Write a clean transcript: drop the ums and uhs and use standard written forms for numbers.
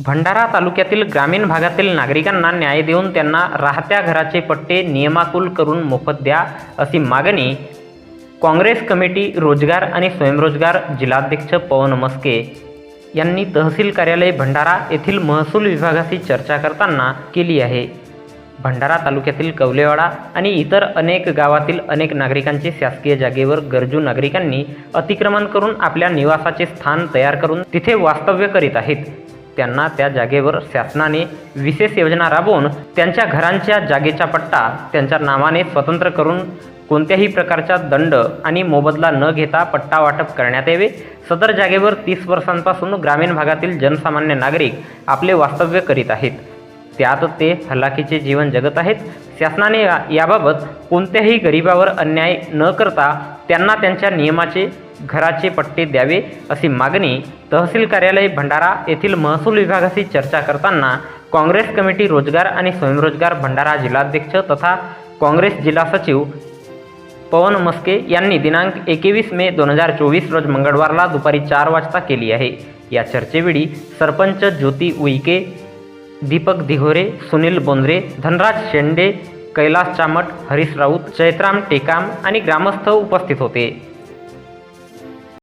भंडारा तालुक्यातील ग्रामीण भागातील नागरिकांना न्याय देऊन त्यांना राहत्या घराचे पट्टे नियमाकुल करून मोफत द्या अशी मागणी काँग्रेस कमिटी रोजगार आणि स्वयंरोजगार जिल्हाध्यक्ष पवन मस्के यांनी तहसील कार्यालय भंडारा येथील महसूल विभागाशी चर्चा करताना केली आहे। भंडारा तालुक्यातील कवलेवाडा आणि इतर अनेक गावातील अनेक नागरिकांचे शासकीय जागेवर गरजू नागरिकांनी अतिक्रमण करून आपल्या निवासाचे स्थान तयार करून तिथे वास्तव्य करीत आहेत। त्यांना त्या जागेवर शासनाने विशेष योजना राबवून त्यांच्या घरांच्या जागेचा पट्टा त्यांच्या नावाने स्वतंत्र करून कोणत्याही प्रकारचा दंड आणि मोबदला न घेता पट्टा वाटप करण्यात यावे। सदर जागेवर 30 वर्षांपासून ग्रामीण भागातील जनसामान्य नागरिक आपले वास्तव्य करीत आहेत, त्यात ते हलाखीचे जीवन जगत आहेत। शासनाने याबाबत कोणत्याही गरिबावर अन्याय न करता त्यांना त्यांच्या नियमाचे घराचे पट्टे द्यावे अशी मागणी तहसील कार्यालय भंडारा येथील महसूल विभागाशी चर्चा करताना काँग्रेस कमिटी रोजगार आणि स्वयंरोजगार भंडारा जिल्हाध्यक्ष तथा काँग्रेस जिल्हा सचिव पवन मस्के यांनी दिनांक 21 मे 2024 रोज मंगळवारला दुपारी 4 वाजता केली आहे। या चर्चेवेळी सरपंच ज्योती उईके, दीपक दिघोरे, सुनील बोंद्रे, धनराज शेंडे, कैलास चामट, हरीश राऊत, चैत्राम टेकाम आणि ग्रामस्थ उपस्थित होते।